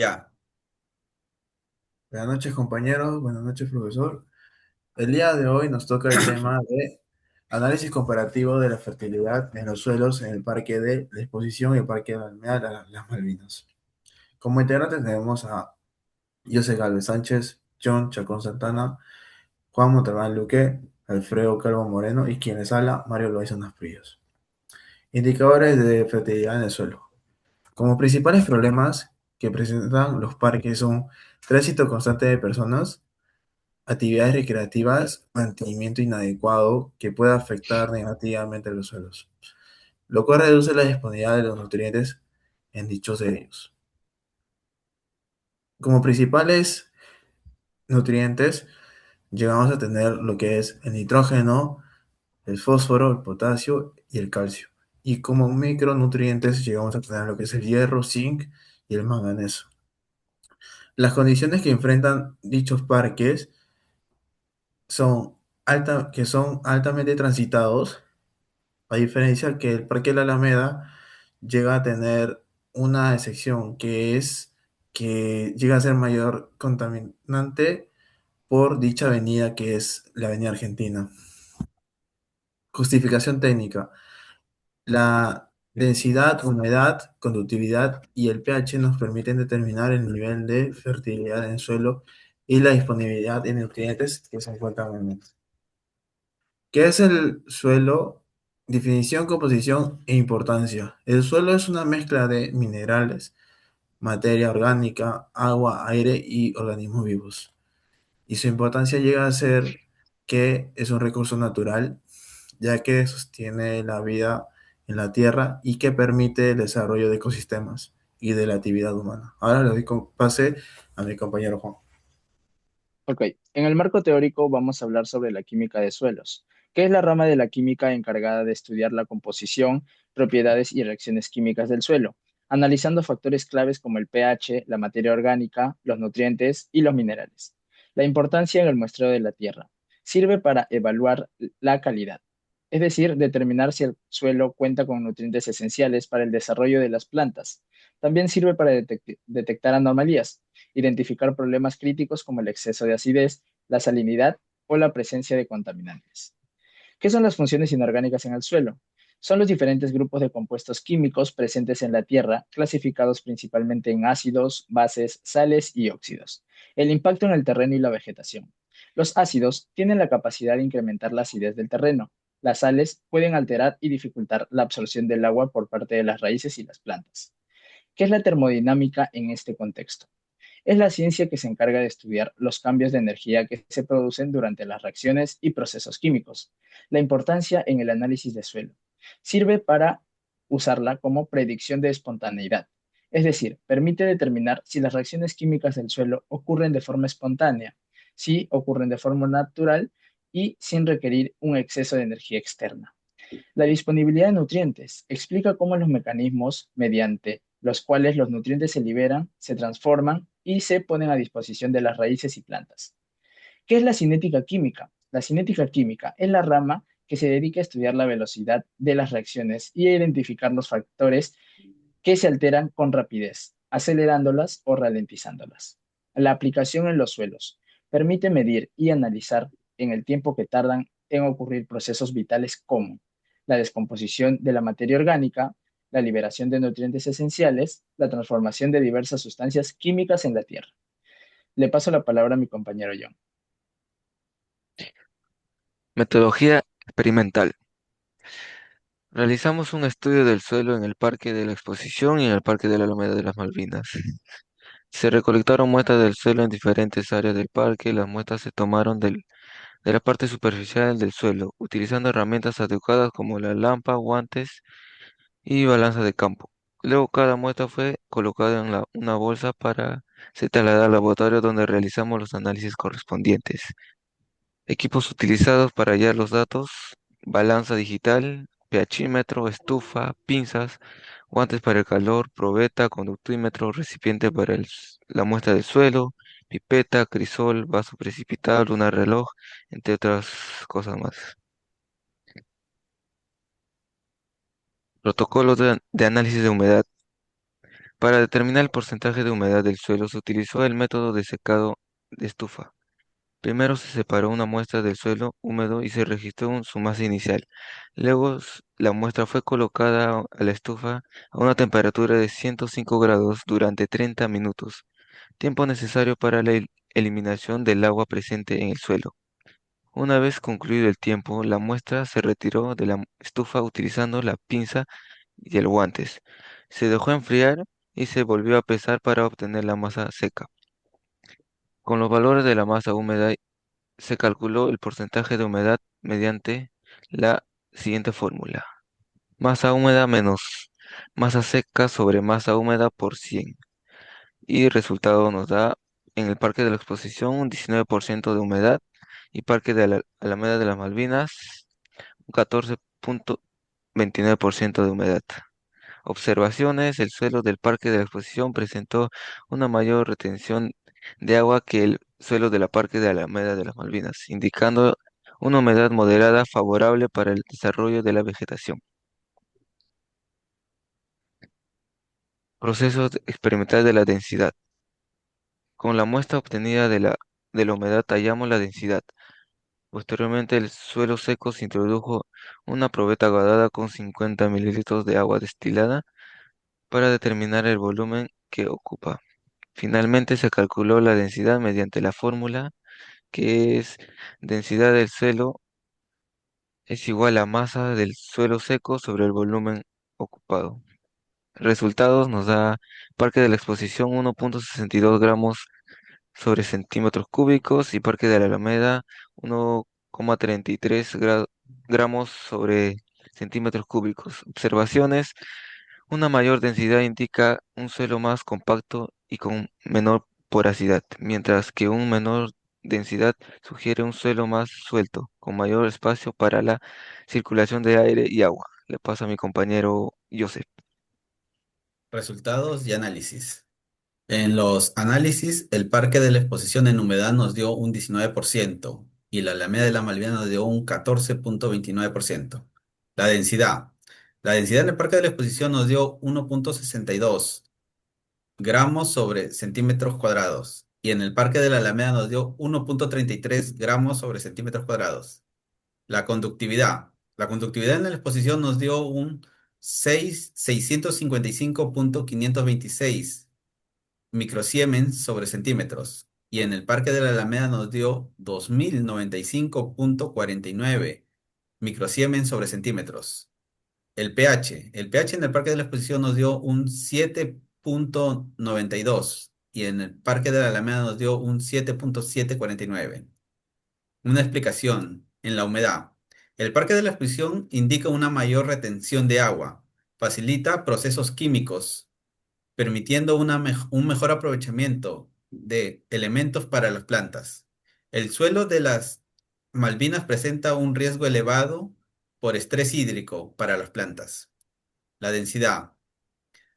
Ya. Buenas noches, compañeros. Buenas noches, profesor. El día de hoy nos toca el tema de análisis comparativo de la fertilidad en los suelos en el Parque de la Exposición y el Parque de la Almeda de las Malvinas. Como integrantes tenemos a José Galvez Sánchez, John Chacón Santana, Juan Montalbán Luque, Alfredo Calvo Moreno y quien les habla, Mario Loaiza Nasprios. Indicadores de fertilidad en el suelo. Como principales problemas que presentan los parques son tránsito constante de personas, actividades recreativas, mantenimiento inadecuado que puede afectar negativamente a los suelos, lo cual reduce la disponibilidad de los nutrientes en dichos de ellos. Como principales nutrientes, llegamos a tener lo que es el nitrógeno, el fósforo, el potasio y el calcio. Y como micronutrientes llegamos a tener lo que es el hierro, zinc y el manganeso. Las condiciones que enfrentan dichos parques que son altamente transitados. A diferencia que el Parque de la Alameda llega a tener una excepción que es que llega a ser mayor contaminante por dicha avenida que es la Avenida Argentina. Justificación técnica. La densidad, humedad, conductividad y el pH nos permiten determinar el nivel de fertilidad en el suelo y la disponibilidad de nutrientes que se encuentran en él. ¿Qué es el suelo? Definición, composición e importancia. El suelo es una mezcla de minerales, materia orgánica, agua, aire y organismos vivos. Y su importancia llega a ser que es un recurso natural, ya que sostiene la vida en la tierra y que permite el desarrollo de ecosistemas y de la actividad humana. Ahora le doy pase a mi compañero Juan. Ok, en el marco teórico vamos a hablar sobre la química de suelos, que es la rama de la química encargada de estudiar la composición, propiedades y reacciones químicas del suelo, analizando factores claves como el pH, la materia orgánica, los nutrientes y los minerales. La importancia en el muestreo de la tierra. Sirve para evaluar la calidad, es decir, determinar si el suelo cuenta con nutrientes esenciales para el desarrollo de las plantas. También sirve para detectar anomalías, identificar problemas críticos como el exceso de acidez, la salinidad o la presencia de contaminantes. ¿Qué son las funciones inorgánicas en el suelo? Son los diferentes grupos de compuestos químicos presentes en la Tierra, clasificados principalmente en ácidos, bases, sales y óxidos. El impacto en el terreno y la vegetación. Los ácidos tienen la capacidad de incrementar la acidez del terreno. Las sales pueden alterar y dificultar la absorción del agua por parte de las raíces y las plantas. ¿Qué es la termodinámica en este contexto? Es la ciencia que se encarga de estudiar los cambios de energía que se producen durante las reacciones y procesos químicos. La importancia en el análisis de suelo. Sirve para usarla como predicción de espontaneidad. Es decir, permite determinar si las reacciones químicas del suelo ocurren de forma espontánea, si ocurren de forma natural y sin requerir un exceso de energía externa. La disponibilidad de nutrientes explica cómo los mecanismos mediante los cuales los nutrientes se liberan, se transforman y se ponen a disposición de las raíces y plantas. ¿Qué es la cinética química? La cinética química es la rama que se dedica a estudiar la velocidad de las reacciones y a identificar los factores que se alteran con rapidez, acelerándolas o ralentizándolas. La aplicación en los suelos permite medir y analizar en el tiempo que tardan en ocurrir procesos vitales como la descomposición de la materia orgánica, la liberación de nutrientes esenciales, la transformación de diversas sustancias químicas en la Tierra. Le paso la palabra a mi compañero John. Metodología experimental. Realizamos un estudio del suelo en el Parque de la Exposición y en el Parque de la Alameda de las Malvinas. Se recolectaron muestras del suelo en diferentes áreas del parque. Las muestras se tomaron de la parte superficial del suelo, utilizando herramientas adecuadas como la lampa, guantes y balanza de campo. Luego cada muestra fue colocada en una bolsa para ser trasladada al laboratorio donde realizamos los análisis correspondientes. Equipos utilizados para hallar los datos: balanza digital, pHímetro, estufa, pinzas, guantes para el calor, probeta, conductímetro, recipiente para la muestra del suelo, pipeta, crisol, vaso precipitado, una reloj, entre otras cosas más. Protocolo de análisis de humedad. Para determinar el porcentaje de humedad del suelo se utilizó el método de secado de estufa. Primero se separó una muestra del suelo húmedo y se registró su masa inicial. Luego la muestra fue colocada a la estufa a una temperatura de 105 grados durante 30 minutos, tiempo necesario para la eliminación del agua presente en el suelo. Una vez concluido el tiempo, la muestra se retiró de la estufa utilizando la pinza y el guantes. Se dejó enfriar y se volvió a pesar para obtener la masa seca. Con los valores de la masa húmeda se calculó el porcentaje de humedad mediante la siguiente fórmula. Masa húmeda menos masa seca sobre masa húmeda por 100. Y el resultado nos da en el Parque de la Exposición un 19% de humedad y Parque de Alameda de las Malvinas un 14,29% de humedad. Observaciones: el suelo del Parque de la Exposición presentó una mayor retención de agua que el suelo de la Parque de Alameda de las Malvinas, indicando una humedad moderada favorable para el desarrollo de la vegetación. Proceso experimental de la densidad. Con la muestra obtenida de la humedad hallamos la densidad. Posteriormente, el suelo seco se introdujo una probeta guardada con 50 mililitros de agua destilada para determinar el volumen que ocupa. Finalmente se calculó la densidad mediante la fórmula que es densidad del suelo es igual a masa del suelo seco sobre el volumen ocupado. Resultados nos da Parque de la Exposición 1,62 gramos sobre centímetros cúbicos y Parque de la Alameda 1,33 gramos sobre centímetros cúbicos. Observaciones: una mayor densidad indica un suelo más compacto y con menor porosidad, mientras que una menor densidad sugiere un suelo más suelto, con mayor espacio para la circulación de aire y agua. Le paso a mi compañero Joseph. Resultados y análisis. En los análisis, el Parque de la Exposición en humedad nos dio un 19% y la Alameda de la Malvinas nos dio un 14,29%. La densidad. La densidad en el Parque de la Exposición nos dio 1,62 gramos sobre centímetros cuadrados y en el Parque de la Alameda nos dio 1,33 gramos sobre centímetros cuadrados. La conductividad. La conductividad en la exposición nos dio un 655,526 microsiemens sobre centímetros. Y en el Parque de la Alameda nos dio 2095,49 microsiemens sobre centímetros. El pH. El pH en el Parque de la Exposición nos dio un 7,92 y en el Parque de la Alameda nos dio un 7,749. Una explicación. En la humedad. El Parque de la Exposición indica una mayor retención de agua, facilita procesos químicos, permitiendo un mejor aprovechamiento de elementos para las plantas. El suelo de las Malvinas presenta un riesgo elevado por estrés hídrico para las plantas. La densidad.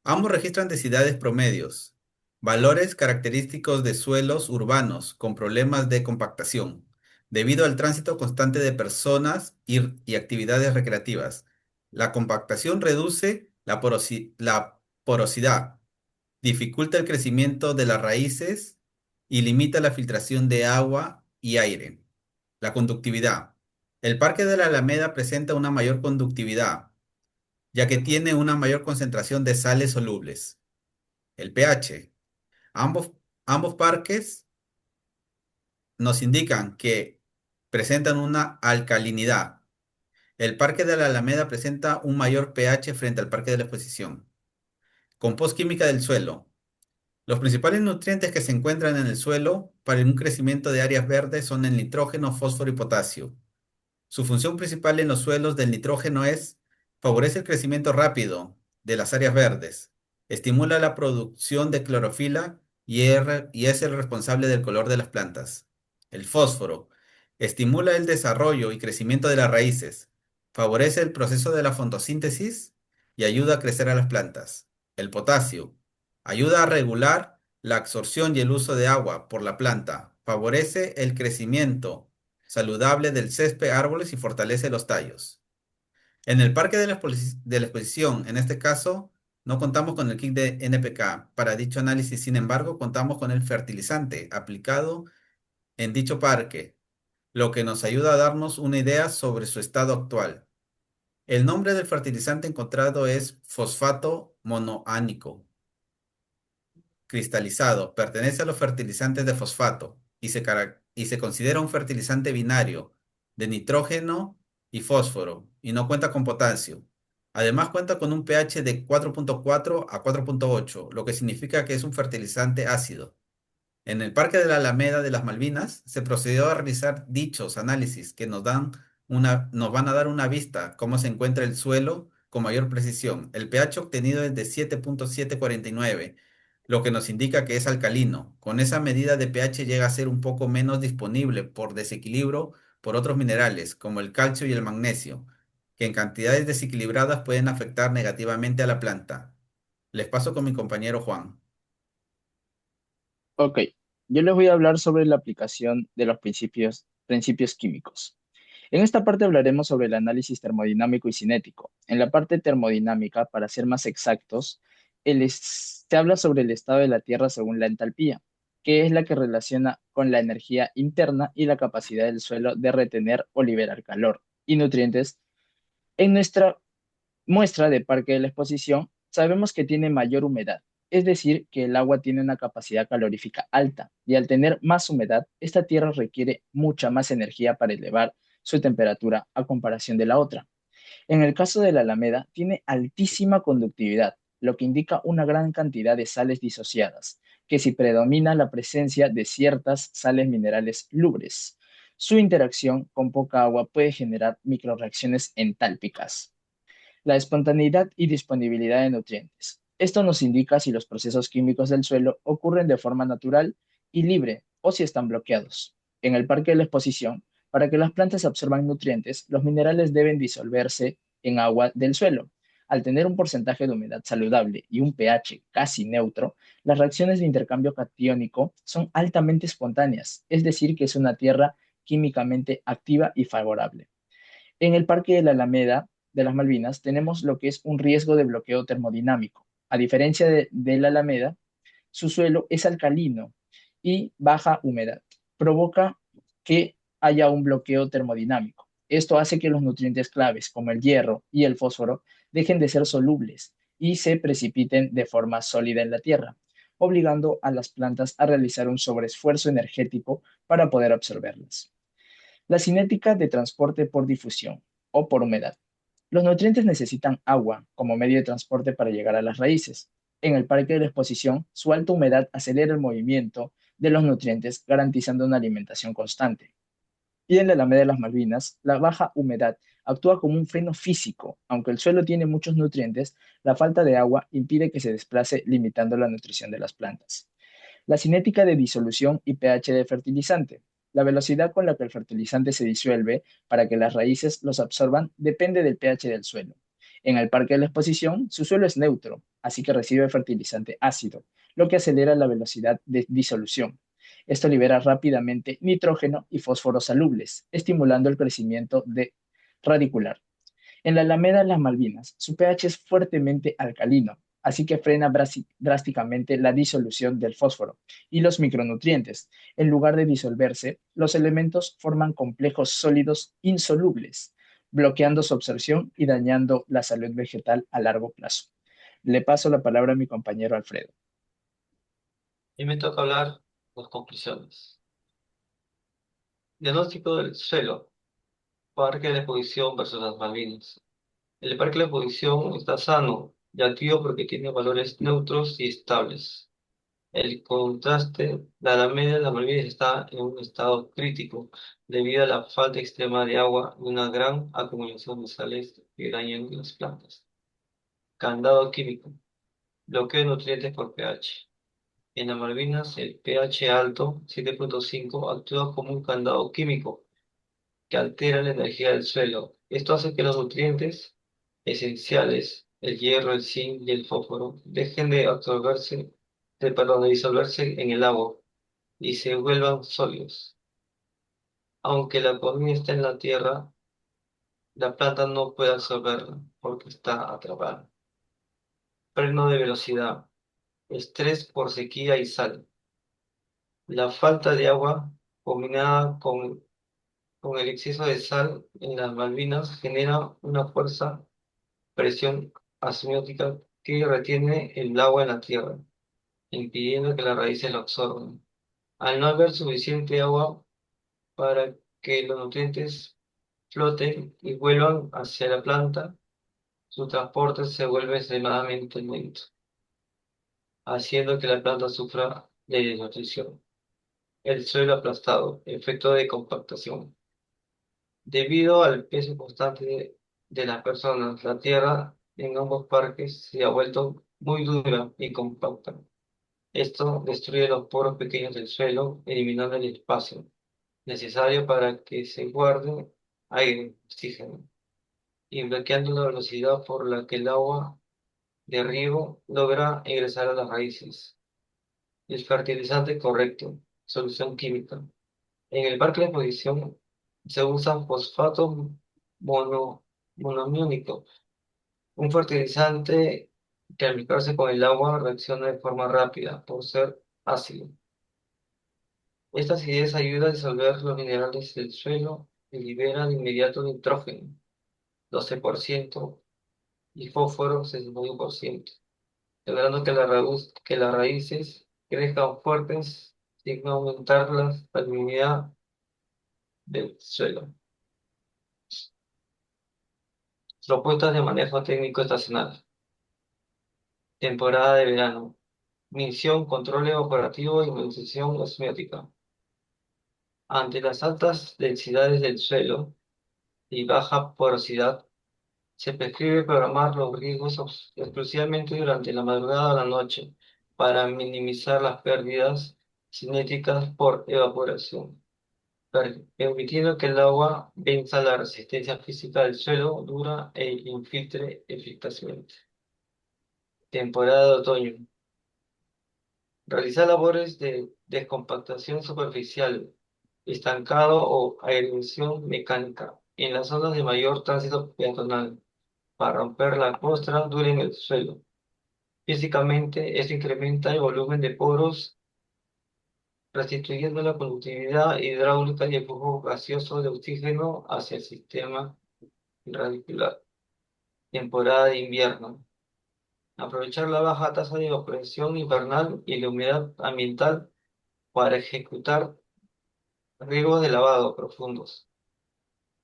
Ambos registran densidades promedios, valores característicos de suelos urbanos con problemas de compactación, debido al tránsito constante de personas y actividades recreativas. La compactación reduce la porosidad, dificulta el crecimiento de las raíces y limita la filtración de agua y aire. La conductividad. El Parque de la Alameda presenta una mayor conductividad, ya que tiene una mayor concentración de sales solubles. El pH. Ambos, ambos parques nos indican que presentan una alcalinidad. El Parque de la Alameda presenta un mayor pH frente al Parque de la Exposición. Compost química del suelo. Los principales nutrientes que se encuentran en el suelo para un crecimiento de áreas verdes son el nitrógeno, fósforo y potasio. Su función principal en los suelos del nitrógeno es favorece el crecimiento rápido de las áreas verdes, estimula la producción de clorofila y es el responsable del color de las plantas. El fósforo estimula el desarrollo y crecimiento de las raíces, favorece el proceso de la fotosíntesis y ayuda a crecer a las plantas. El potasio ayuda a regular la absorción y el uso de agua por la planta, favorece el crecimiento saludable del césped, árboles y fortalece los tallos. En el parque de la exposición, en este caso, No contamos con el kit de NPK. Para dicho análisis, sin embargo, contamos con el fertilizante aplicado en dicho parque, lo que nos ayuda a darnos una idea sobre su estado actual. El nombre del fertilizante encontrado es fosfato monoánico cristalizado. Pertenece a los fertilizantes de fosfato y se considera un fertilizante binario de nitrógeno y fósforo y no cuenta con potasio. Además cuenta con un pH de 4,4 a 4,8, lo que significa que es un fertilizante ácido. En el Parque de la Alameda de las Malvinas se procedió a realizar dichos análisis que nos van a dar una vista cómo se encuentra el suelo con mayor precisión. El pH obtenido es de 7,749, lo que nos indica que es alcalino. Con esa medida de pH llega a ser un poco menos disponible por desequilibrio por otros minerales como el calcio y el magnesio, que en cantidades desequilibradas pueden afectar negativamente a la planta. Les paso con mi compañero Juan. Ok, yo les voy a hablar sobre la aplicación de los principios químicos. En esta parte hablaremos sobre el análisis termodinámico y cinético. En la parte termodinámica, para ser más exactos, se habla sobre el estado de la Tierra según la entalpía, que es la que relaciona con la energía interna y la capacidad del suelo de retener o liberar calor y nutrientes. En nuestra muestra de parque de la exposición, sabemos que tiene mayor humedad, es decir, que el agua tiene una capacidad calorífica alta y al tener más humedad, esta tierra requiere mucha más energía para elevar su temperatura a comparación de la otra. En el caso de la Alameda, tiene altísima conductividad, lo que indica una gran cantidad de sales disociadas, que si predomina la presencia de ciertas sales minerales lubres, su interacción con poca agua puede generar microreacciones entálpicas. La espontaneidad y disponibilidad de nutrientes. Esto nos indica si los procesos químicos del suelo ocurren de forma natural y libre o si están bloqueados. En el parque de la exposición, para que las plantas absorban nutrientes, los minerales deben disolverse en agua del suelo. Al tener un porcentaje de humedad saludable y un pH casi neutro, las reacciones de intercambio catiónico son altamente espontáneas, es decir, que es una tierra químicamente activa y favorable. En el Parque de la Alameda de las Malvinas tenemos lo que es un riesgo de bloqueo termodinámico. A diferencia de la Alameda, su suelo es alcalino y baja humedad. Provoca que haya un bloqueo termodinámico. Esto hace que los nutrientes claves, como el hierro y el fósforo, dejen de ser solubles y se precipiten de forma sólida en la tierra, obligando a las plantas a realizar un sobreesfuerzo energético para poder absorberlas. La cinética de transporte por difusión o por humedad. Los nutrientes necesitan agua como medio de transporte para llegar a las raíces. En el parque de la exposición, su alta humedad acelera el movimiento de los nutrientes, garantizando una alimentación constante. Y en la Alameda de las Malvinas, la baja humedad actúa como un freno físico. Aunque el suelo tiene muchos nutrientes, la falta de agua impide que se desplace, limitando la nutrición de las plantas. La cinética de disolución y pH de fertilizante. La velocidad con la que el fertilizante se disuelve para que las raíces los absorban depende del pH del suelo. En el parque de la exposición, su suelo es neutro, así que recibe fertilizante ácido, lo que acelera la velocidad de disolución. Esto libera rápidamente nitrógeno y fósforo solubles, estimulando el crecimiento radicular. En la Alameda de las Malvinas, su pH es fuertemente alcalino, así que frena drásticamente la disolución del fósforo y los micronutrientes. En lugar de disolverse, los elementos forman complejos sólidos insolubles, bloqueando su absorción y dañando la salud vegetal a largo plazo. Le paso la palabra a mi compañero Alfredo. Y me toca hablar las conclusiones. Diagnóstico del suelo, parque de la exposición versus las Malvinas. El parque de la exposición está sano y activo porque tiene valores neutros y estables. El contraste, la Alameda de las Malvinas está en un estado crítico debido a la falta extrema de agua y una gran acumulación de sales que dañan las plantas. Candado químico, bloqueo de nutrientes por pH. En las Malvinas, el pH alto, 7,5, actúa como un candado químico que altera la energía del suelo. Esto hace que los nutrientes esenciales, el hierro, el zinc y el fósforo, dejen de de disolverse en el agua y se vuelvan sólidos. Aunque la comida está en la tierra, la planta no puede absorberla porque está atrapada. freno de velocidad, estrés por sequía y sal. La falta de agua combinada con el exceso de sal en las Malvinas genera una fuerza presión asimiótica que retiene el agua en la tierra, impidiendo que las raíces lo absorban. Al no haber suficiente agua para que los nutrientes floten y vuelvan hacia la planta, su transporte se vuelve extremadamente lento, haciendo que la planta sufra de desnutrición. El suelo aplastado, efecto de compactación. Debido al peso constante de las personas, la tierra en ambos parques se ha vuelto muy dura y compacta. Esto destruye los poros pequeños del suelo, eliminando el espacio necesario para que se guarde aire, oxígeno, y bloqueando la velocidad por la que el agua de riego logra ingresar a las raíces. El fertilizante correcto, solución química. En el parque de exposición se usa fosfato mono, monoamniónico, un fertilizante que al mezclarse con el agua reacciona de forma rápida por ser ácido. Esta acidez ayuda a disolver los minerales del suelo y libera de inmediato nitrógeno, 12%, y fósforo, 61%, logrando que las raíces crezcan fuertes sin aumentar la salinidad del suelo. Propuestas de manejo técnico estacional. Temporada de verano. Misión, control evaporativo y movilización osmiótica. Ante las altas densidades del suelo y baja porosidad, se prescribe programar los riegos exclusivamente durante la madrugada o la noche para minimizar las pérdidas cinéticas por evaporación, permitiendo que el agua venza la resistencia física del suelo dura e infiltre eficazmente. Temporada de otoño. Realizar labores de descompactación superficial, estancado o aireación mecánica en las zonas de mayor tránsito peatonal para romper la costra dura en el suelo. Físicamente, esto incrementa el volumen de poros, restituyendo la conductividad hidráulica y el flujo gaseoso de oxígeno hacia el sistema radicular. Temporada de invierno. Aprovechar la baja tasa de evaporación invernal y la humedad ambiental para ejecutar riegos de lavado profundos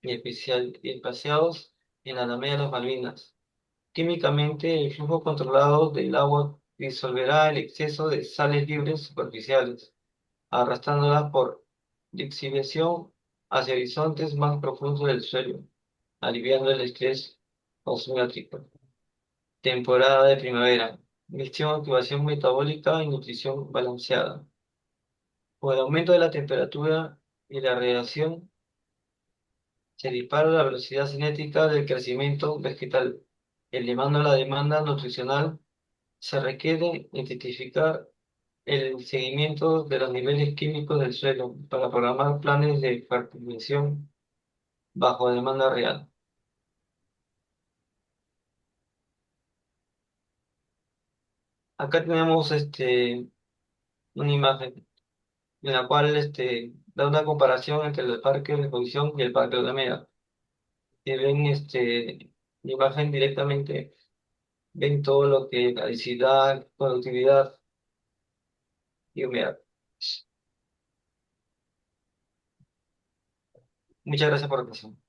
y espaciados en la Alameda de las Malvinas. Químicamente, el flujo controlado del agua disolverá el exceso de sales libres superficiales, arrastrándolas por lixiviación hacia horizontes más profundos del suelo, aliviando el estrés osmiótico. Temporada de primavera. Gestión, activación metabólica y nutrición balanceada. Con el aumento de la temperatura y la radiación, se dispara la velocidad cinética del crecimiento vegetal, elevando la demanda nutricional. Se requiere identificar el seguimiento de los niveles químicos del suelo para programar planes de fertilización bajo demanda real. Acá tenemos una imagen en la cual da una comparación entre el parque de exposición y el parque de Alameda. Que ven la imagen directamente, ven todo lo que la densidad, conductividad y humedad. Muchas gracias por la atención.